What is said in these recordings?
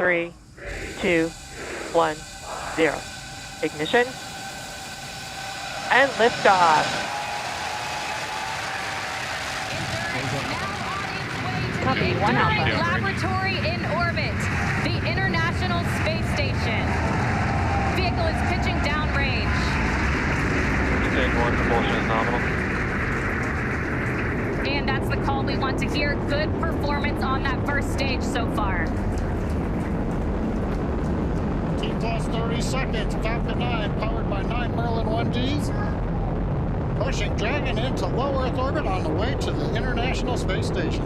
3, 2, 1, 0. Ignition. And liftoff. Copy, 1 Alpha. Laboratory in orbit, the International Space Station. Vehicle is pitching downrange. Take 1, propulsion is nominal. And that's the call we want to hear. Good performance on that first stage so far. T plus 30 seconds, Falcon 9, powered by 9 Merlin 1Gs. Pushing Dragon into low Earth orbit on the way to the International Space Station.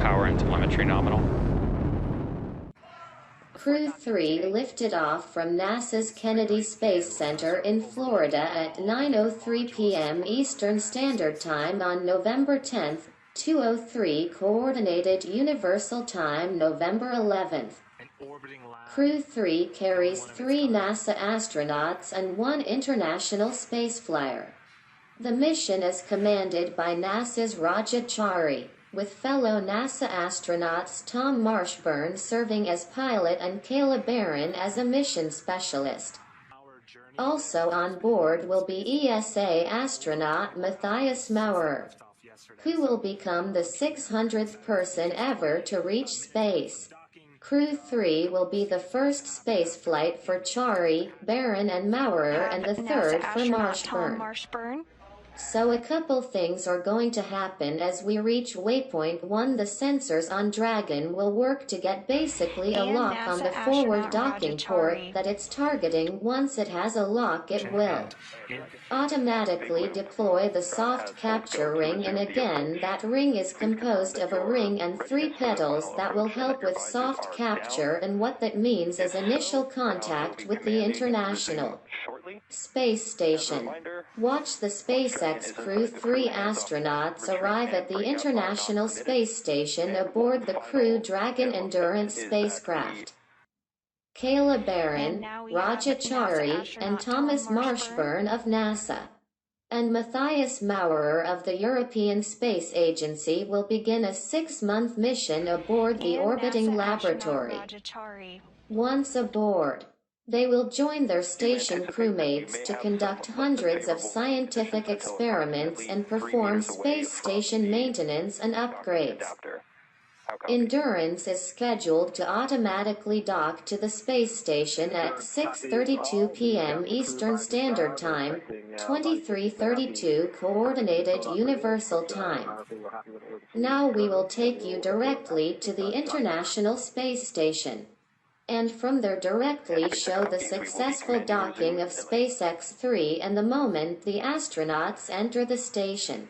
Power and telemetry nominal. Crew-3 lifted off from NASA's Kennedy Space Center in Florida at 9:03 p.m. Eastern Standard Time on November 10, 2:03 Coordinated Universal Time, November 11th. Crew-3 carries 3 NASA astronauts and 1 international space flyer. The mission is commanded by NASA's Chari, with fellow NASA astronauts Thomas Marshburn serving as pilot and Kayla Barron as a mission specialist. Also on board will be ESA astronaut Matthias Maurer, who will become the 600th person ever to reach space. Crew-3 will be the first spaceflight for Chari, Barron, and Maurer, and the third for Marshburn. So a couple things are going to happen as we reach waypoint 1. The sensors on Dragon will work to get basically a lock on the forward docking port that it's targeting. Once it has a lock, it will automatically deploy the soft capture ring, and again that ring is composed of a ring and 3 pedals that will help with soft capture, and what that means is initial contact with the International Space Station. Watch the SpaceX Crew-3 astronauts arrive at the International Space Station aboard the Crew Dragon Endurance spacecraft. Kayla Barron, Chari, and Thomas Marshburn of NASA, and Matthias Maurer of the European Space Agency will begin a 6-month mission aboard the orbiting laboratory. Once aboard, they will join their station crewmates to conduct hundreds of scientific experiments and perform space station maintenance and upgrades. Endurance is scheduled to automatically dock to the space station at 6:32 p.m. Eastern Standard Time, 23:32 Coordinated Universal Time. Now we will take you directly to the International Space Station, and from there directly show the successful docking of SpaceX 3 and the moment the astronauts enter the station.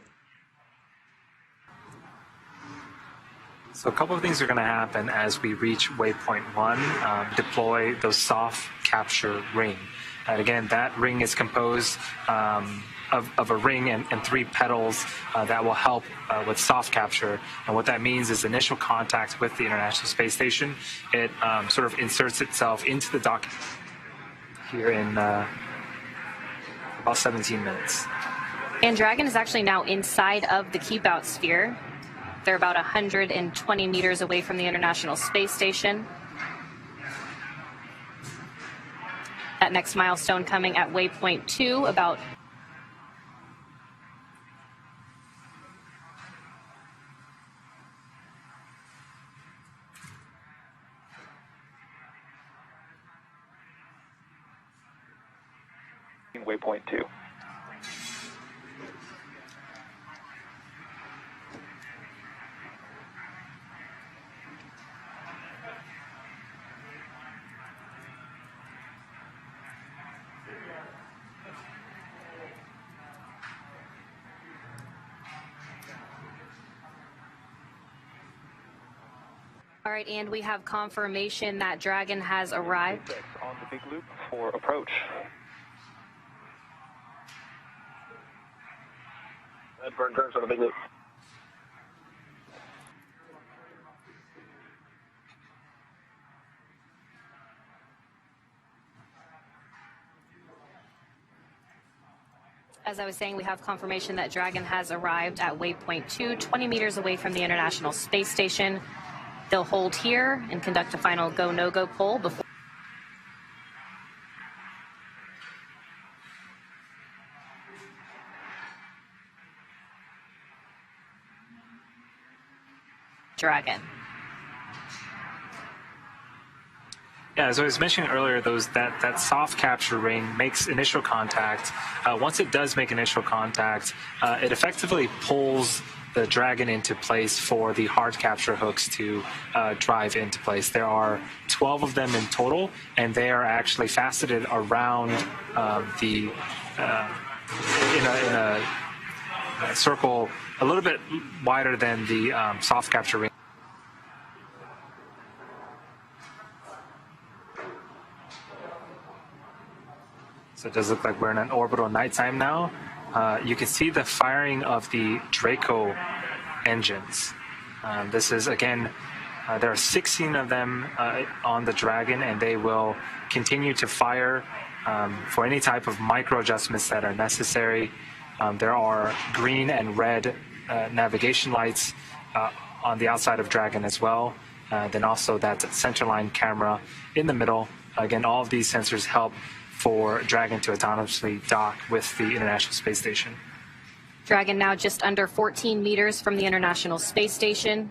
So a couple of things are going to happen as we reach waypoint 1, deploy the soft capture ring. And again, that ring is composed of a ring and 3 pedals that will help with soft capture. And what that means is initial contact with the International Space Station. It sort of inserts itself into the dock here in about 17 minutes. And Dragon is actually now inside of the keep-out sphere. They're about 120 meters away from the International Space Station. That next milestone coming at waypoint 2, about waypoint 2. all right, and we have confirmation that Dragon has arrived. On the big loop for approach. Burn turns on the big loop. As I was saying, we have confirmation that Dragon has arrived at waypoint 2, 20 meters away from the International Space Station. They'll hold here and conduct a final go, no-go poll before Dragon. Yeah, as I was mentioning earlier, that soft capture ring makes initial contact. Once it does make initial contact, it effectively pulls the Dragon into place for the hard capture hooks to drive into place. There are 12 of them in total, and they are actually faceted around in a circle a little bit wider than the soft capture ring. So it does look like we're in an orbital nighttime now. You can see the firing of the Draco engines. This is, again, there are 16 of them on the Dragon, and they will continue to fire for any type of micro adjustments that are necessary. There are green and red navigation lights on the outside of Dragon as well. Then also that centerline camera in the middle. Again, all of these sensors help for Dragon to autonomously dock with the International Space Station. Dragon now just under 14 meters from the International Space Station.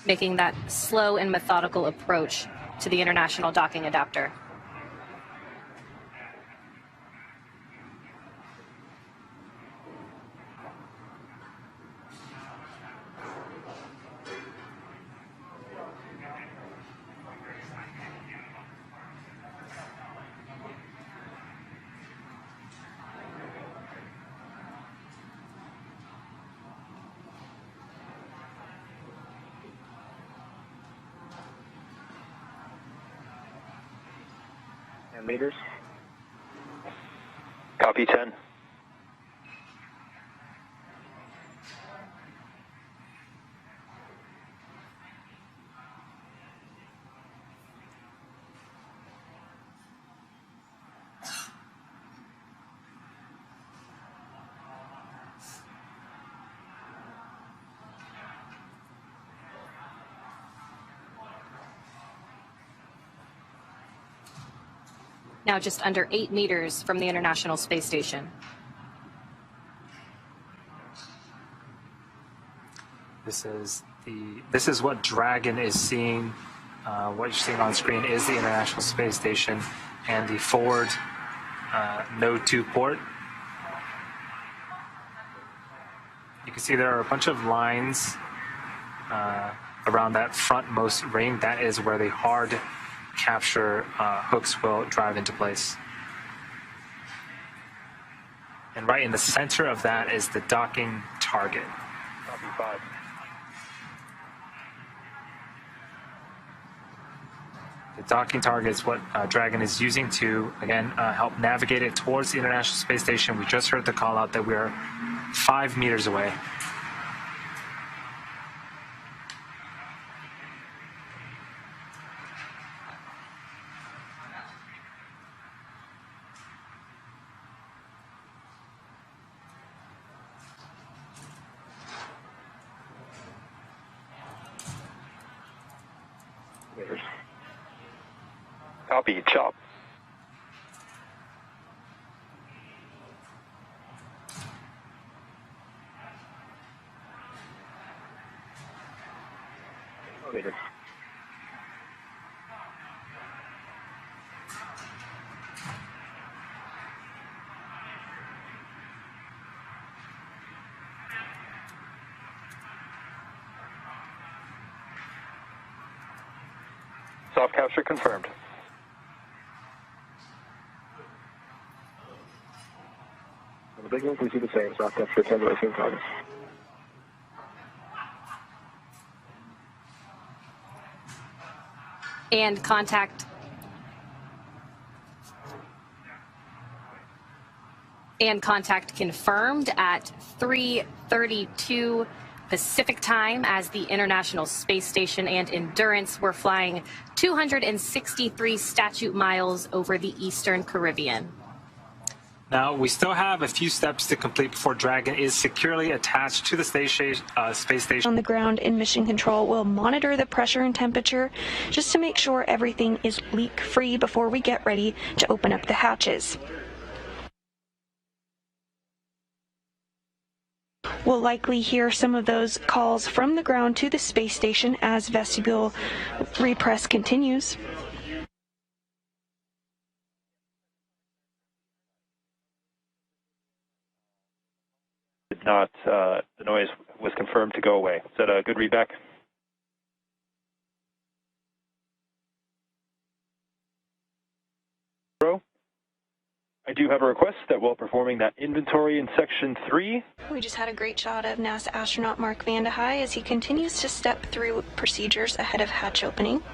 Making that slow and methodical approach to the International Docking Adapter. Meters. Copy 10. Now just under 8 meters from the International Space Station. This is what Dragon is seeing. What you're seeing on screen is the International Space Station and the forward Node 2 port. You can see there are a bunch of lines around that frontmost ring. That is where the hard capture hooks will drive into place. And right in the center of that is the docking target. Copy 5. The docking target is what Dragon is using to, again, help navigate it towards the International Space Station. We just heard the call out that we are 5 meters away. Copy, chop. Meters. Soft capture confirmed. On the big one, we see the same. Soft capture 10 to 18 targets. And contact confirmed at 3:32 Pacific time as the International Space Station and Endurance were flying 263 statute miles over the Eastern Caribbean. Now, we still have a few steps to complete before Dragon is securely attached to the space station. On the ground in Mission Control will monitor the pressure and temperature just to make sure everything is leak-free before we get ready to open up the hatches. We'll likely hear some of those calls from the ground to the space station as vestibule repress continues. Not, the noise was confirmed to go away. Is that a good readback? I do have a request that while performing that inventory in Section 3... We just had a great shot of NASA astronaut Mark Vande Hei as he continues to step through procedures ahead of hatch opening.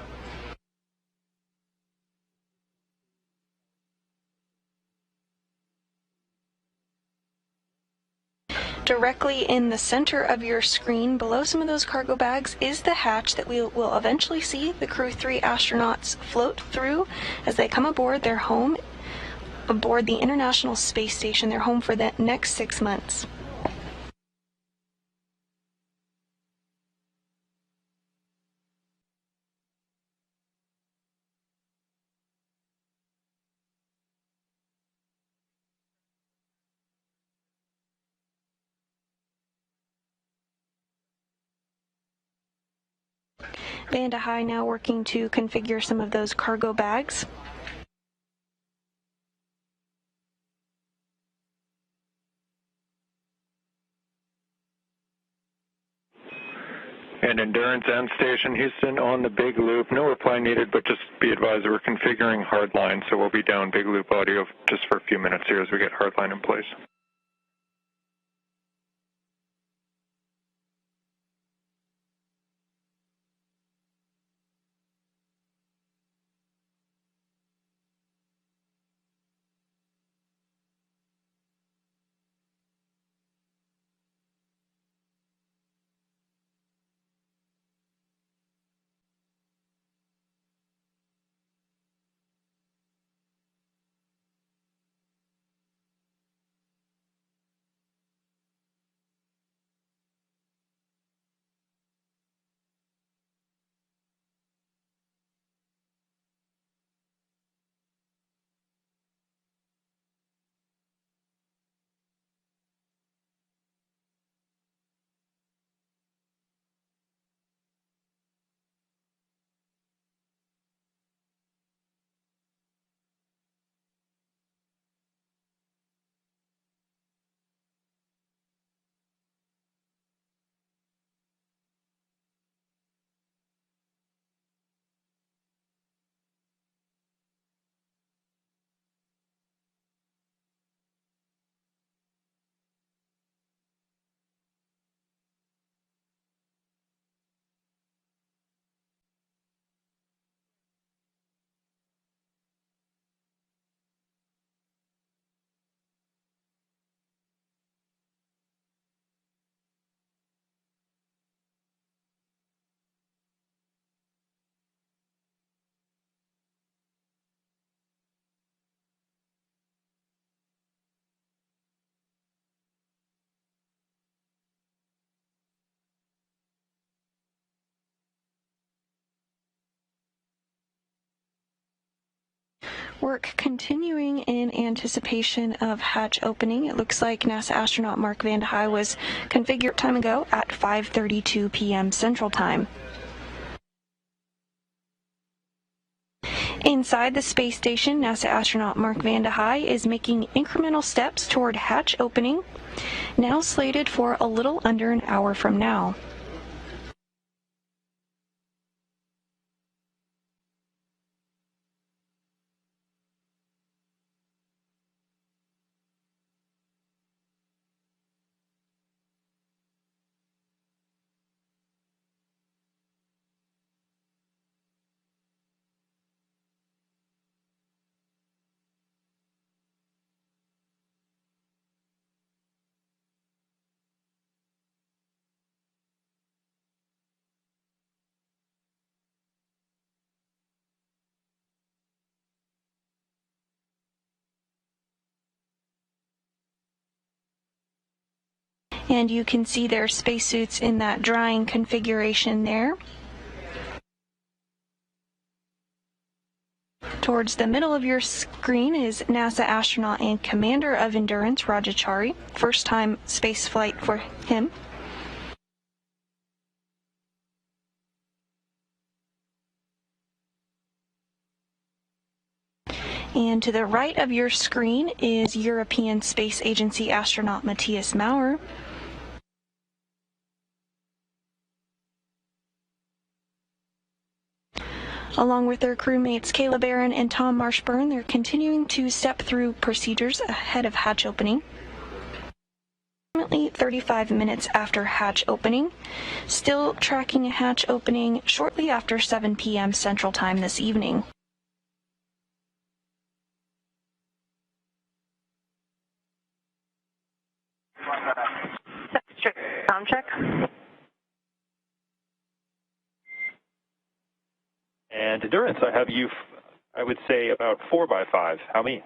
Directly in the center of your screen, below some of those cargo bags, is the hatch that we will eventually see the Crew-3 astronauts float through as they come aboard their home aboard the International Space Station, their home for the next 6 months. Vande Hei now working to configure some of those cargo bags. And Endurance End Station, Houston, on the big loop. No reply needed, but just be advised we're configuring hardline, so we'll be down big loop audio just for a few minutes here as we get hardline in place. Work continuing in anticipation of hatch opening. It looks like NASA astronaut Mark Vande Hei was configured time ago at 5:32 p.m. Central Time. Inside the space station, NASA astronaut Mark Vande Hei is making incremental steps toward hatch opening, now slated for a little under an hour from now. And you can see their spacesuits in that drying configuration there. Towards the middle of your screen is NASA astronaut and commander of Endurance, Roger Chari. First time space flight for him. And to the right of your screen is European Space Agency astronaut Matthias Maurer. Along with their crewmates Kayla Barron and Tom Marshburn, they're continuing to step through procedures ahead of hatch opening. Approximately 35 minutes after hatch opening, still tracking a hatch opening shortly after 7 p.m. Central Time this evening. Sound check. And Endurance, I have you, I would say, about 4 by 5. How many?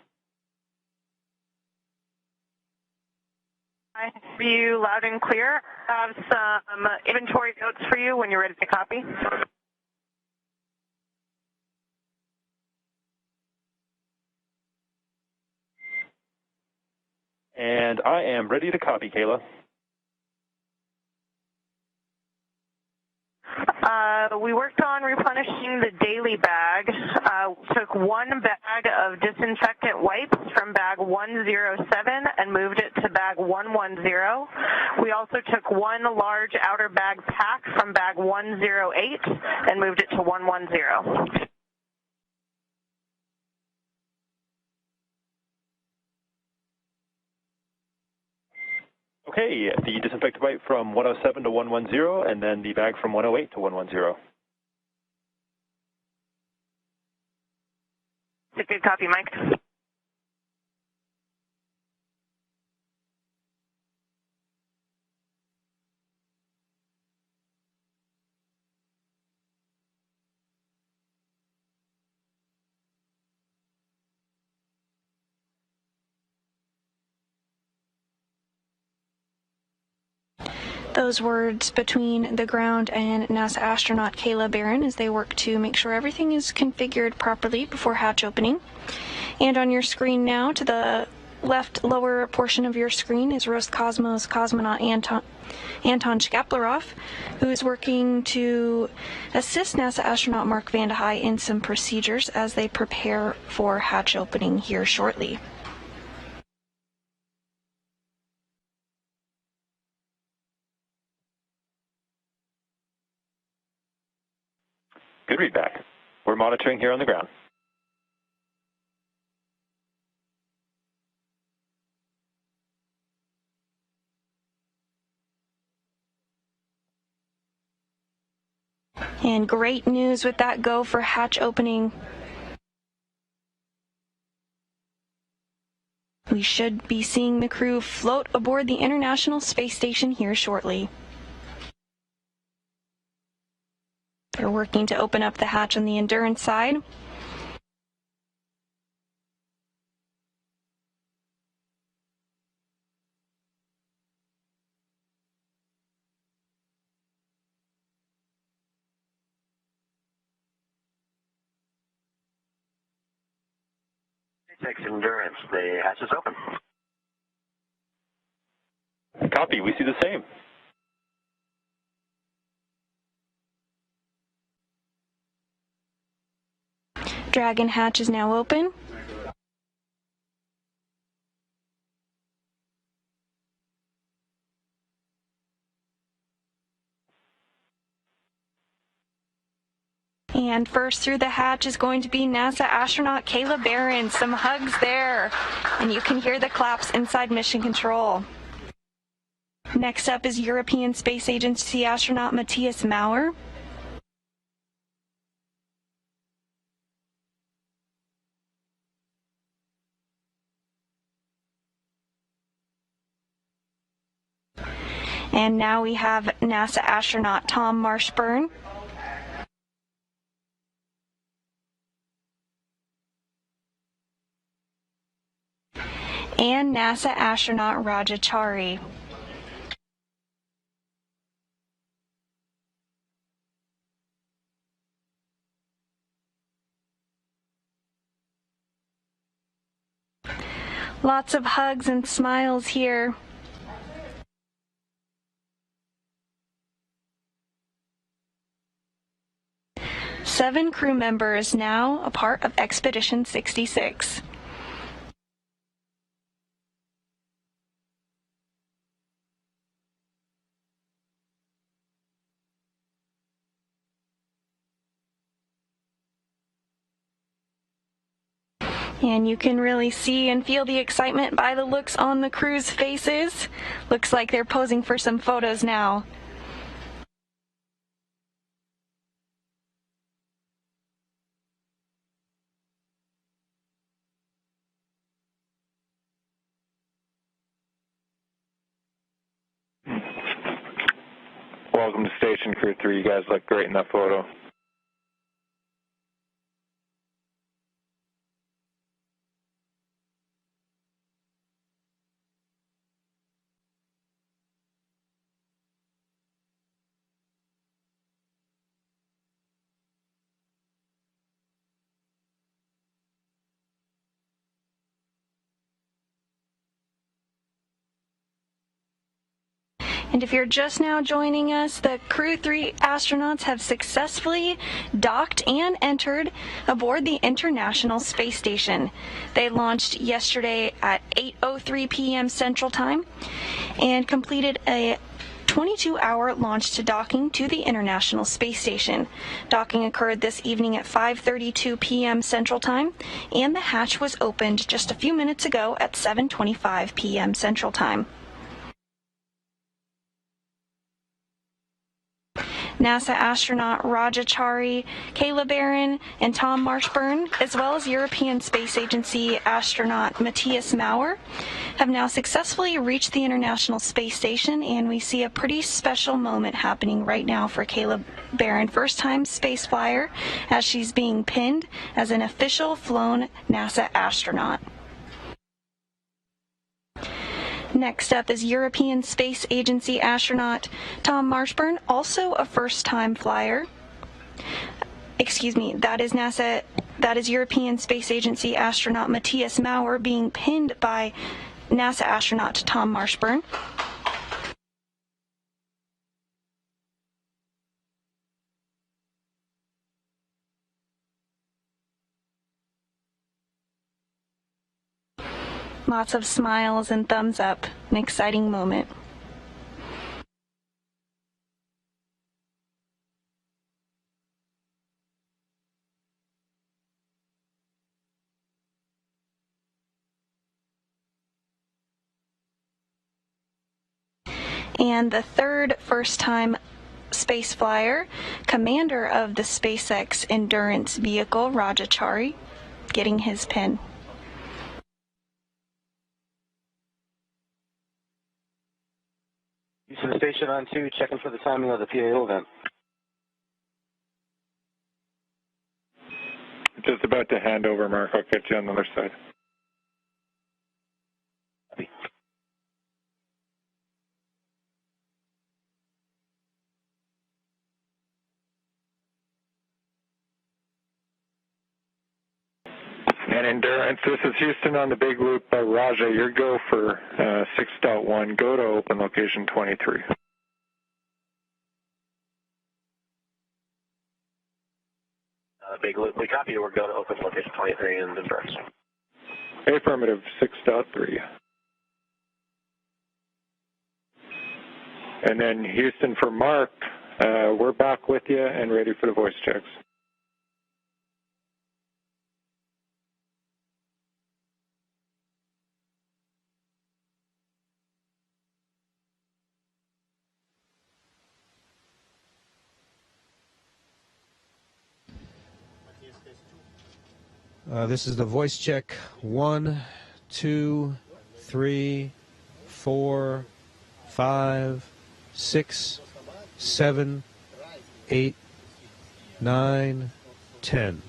I hear you loud and clear. I have some inventory notes for you when you're ready to copy. And I am ready to copy, Kayla. We worked on replenishing the daily bag. Took one bag of disinfectant wipes from bag 107 and moved it to bag 110. We also took one large outer bag pack from bag 108 and moved it to 110. Okay, the disinfectant wipe from 107 to 110, and then the bag from 108 to 110. Good copy, Mike. Those words between the ground and NASA astronaut Kayla Barron as they work to make sure everything is configured properly before hatch opening. And on your screen now, to the left lower portion of your screen, is Roscosmos cosmonaut Anton Shkaplerov, who is working to assist NASA astronaut Mark Vande Hei in some procedures as they prepare for hatch opening here shortly. Good read back. We're monitoring here on the ground. And great news with that go for hatch opening. We should be seeing the crew float aboard the International Space Station here shortly. They're working to open up the hatch on the Endurance side. SpaceX Endurance, the hatch is open. Copy, we see the same. Dragon hatch is now open. And first through the hatch is going to be NASA astronaut Kayla Barron. Some hugs there, and you can hear the claps inside Mission Control. Next up is European Space Agency astronaut Matthias Maurer. And now we have NASA astronaut Tom Marshburn. And NASA astronaut Roger Chari. Lots of hugs and smiles here. Seven crew members now a part of Expedition 66. And you can really see and feel the excitement by the looks on the crew's faces. Looks like they're posing for some photos now. Welcome to Station Crew-3. You guys look great in that photo. And if you're just now joining us, the Crew-3 astronauts have successfully docked and entered aboard the International Space Station. They launched yesterday at 8:03 p.m. Central Time and completed a 22-hour launch to docking to the International Space Station. Docking occurred this evening at 5:32 p.m. Central Time, and the hatch was opened just a few minutes ago at 7:25 p.m. Central Time. NASA astronaut Chari, Kayla Barron, and Tom Marshburn, as well as European Space Agency astronaut Matthias Maurer, have now successfully reached the International Space Station, and we see a pretty special moment happening right now for Kayla Barron, first-time space flyer, as she's being pinned as an official flown NASA astronaut. Next up is European Space Agency astronaut Tom Marshburn, also a first-time flyer. That is European Space Agency astronaut Matthias Maurer being pinned by NASA astronaut Tom Marshburn. Lots of smiles and thumbs up. An exciting moment. And the third first-time space flyer, commander of the SpaceX Endurance vehicle, Chari, getting his pin. Houston Station on 2, checking for the timing of the PAO event. Just about to hand over, Mark. I'll catch you on the other side. And Endurance, this is Houston on the big loop. Raja, your go for 6.1. Go to open location 23. Big loop, we copy. We're going to open location 23 in Endurance. Affirmative, 6.3. And then Houston for Mark, we're back with you and ready for the voice checks. This is the voice check. 1, 2, 3, 4, 5, 6, 7, 8, 9, 10.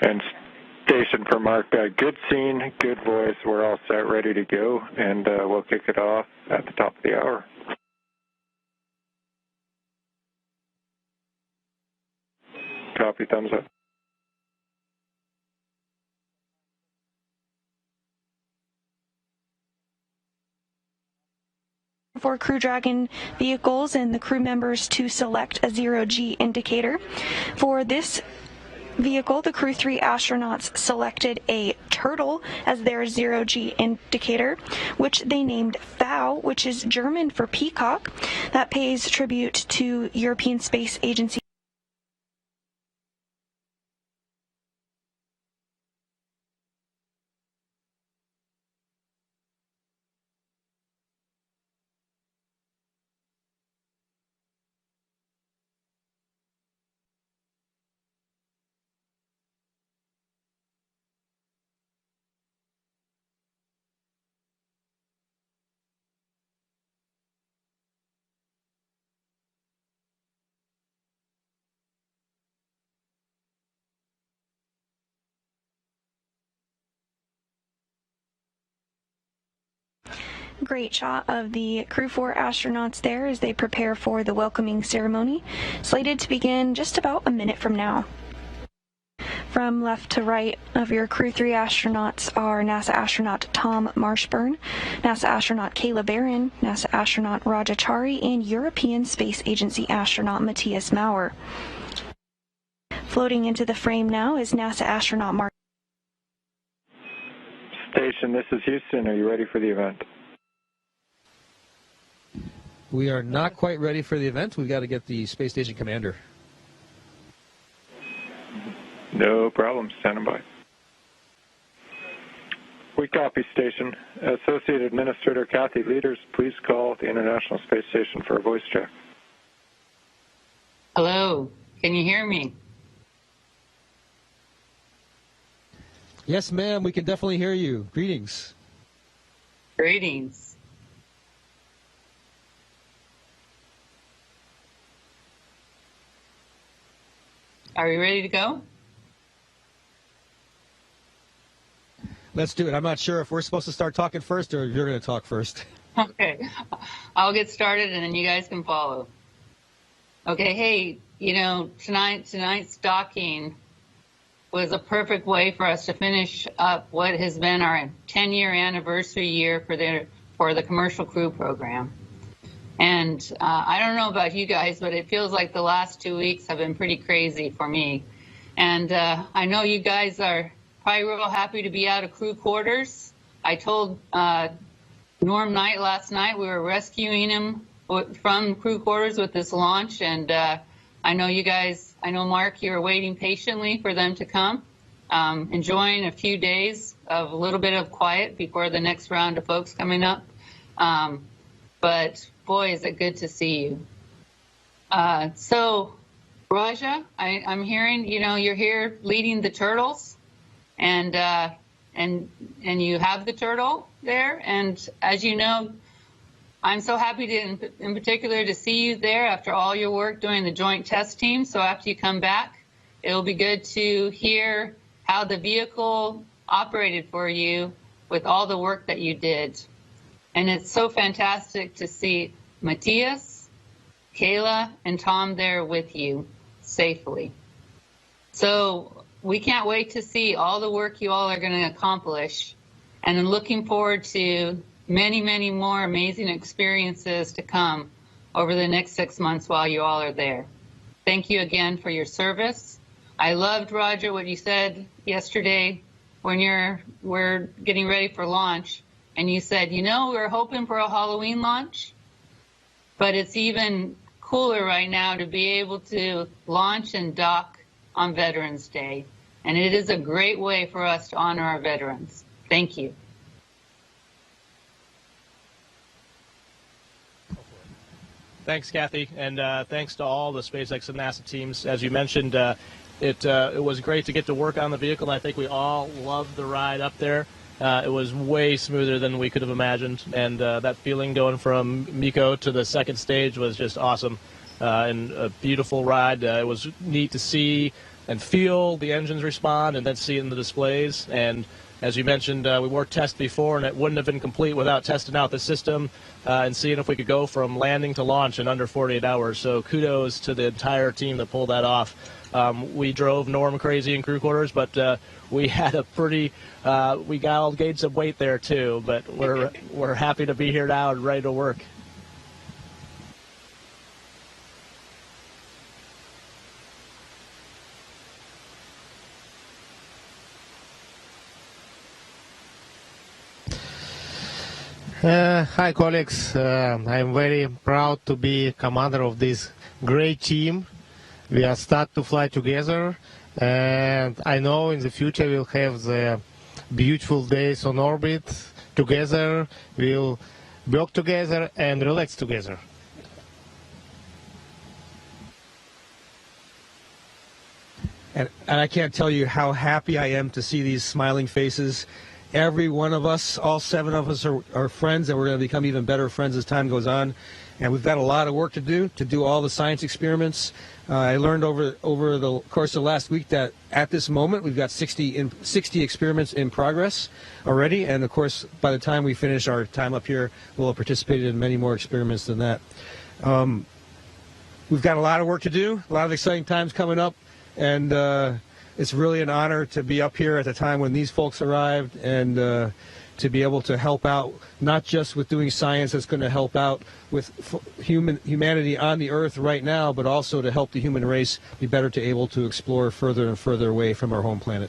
And station for Mark, good scene, good voice. We're all set, ready to go, and we'll kick it off at the top of the hour. Copy, thumbs up. For Crew Dragon vehicles and the crew members to select a zero-G indicator. For this vehicle, the Crew-3 astronauts selected a turtle as their zero-G indicator, which they named Pfau, which is German for peacock. That pays tribute to European Space Agency. Great shot of the Crew 4 astronauts there as they prepare for the welcoming ceremony, slated to begin just about a minute from now. From left to right of your Crew 3 astronauts are NASA astronaut Tom Marshburn, NASA astronaut Kayla Barron, NASA astronaut Raja Chari, and European Space Agency astronaut Matthias Maurer. Floating into the frame now is NASA astronaut Mark. Station, this is Houston. Are you ready for the event? We are not quite ready for the event. We've got to get the space station commander. No problem. Standing by. We copy, station. Associate Administrator Kathy Leaders, please call the International Space Station for a voice check. Hello. Can you hear me? Yes, ma'am. We can definitely hear you. Greetings. Greetings. Are we ready to go? Let's do it. I'm not sure if we're supposed to start talking first or if you're going to talk first. Okay. I'll get started and then you guys can follow. Okay. Hey, you know, tonight's docking was a perfect way for us to finish up what has been our 10-year anniversary year for the Commercial Crew program. And I don't know about you guys, but it feels like the last 2 weeks have been pretty crazy for me. And I know you guys are probably real happy to be out of crew quarters. I told Norm Knight last night we were rescuing him from crew quarters with this launch. And I know you guys, I know Mark, you're waiting patiently for them to come, enjoying a few days of a little bit of quiet before the next round of folks coming up. But boy, is it good to see you. So, Raja, I'm hearing, you know, you're here leading the turtles, and you have the turtle there. And as you know, I'm so happy to, in particular, to see you there after all your work doing the joint test team. So after you come back, it'll be good to hear how the vehicle operated for you with all the work that you did. And it's so fantastic to see Matthias, Kayla, and Tom there with you safely. So we can't wait to see all the work you all are going to accomplish. And I'm looking forward to many, many more amazing experiences to come over the next 6 months while you all are there. Thank you again for your service. I loved, Roger, what you said yesterday when we're getting ready for launch. And you said, you know, we're hoping for a Halloween launch, but it's even cooler right now to be able to launch and dock on Veterans Day. And it is a great way for us to honor our veterans. Thank you. Thanks, Kathy, and thanks to all the SpaceX and NASA teams. As you mentioned, it was great to get to work on the vehicle. I think we all loved the ride up there. It was way smoother than we could have imagined, and that feeling going from MECO to the second stage was just awesome, and a beautiful ride. It was neat to see and feel the engines respond and then see it in the displays. And as you mentioned, we were tested before, and it wouldn't have been complete without testing out the system and seeing if we could go from landing to launch in under 48 hours. So kudos to the entire team that pulled that off. We drove Norm crazy in crew quarters, but we had a pretty, we gained some weight there too, but we're happy to be here now and ready to work. Hi colleagues, I'm very proud to be commander of this great team. We are start to fly together, and I know in the future we'll have the beautiful days on orbit together. We'll work together and relax together. And I can't tell you how happy I am to see these smiling faces. Every one of us, all 7 of us are friends, and we're going to become even better friends as time goes on. And we've got a lot of work to do all the science experiments. I learned over the course of last week that at this moment we've got 60 experiments in progress already. And of course, by the time we finish our time up here, we'll have participated in many more experiments than that. We've got a lot of work to do, a lot of exciting times coming up, and it's really an honor to be up here at the time when these folks arrived, and to be able to help out, not just with doing science that's going to help out with humanity on the Earth right now, but also to help the human race be better able to explore further and further away from our home planet.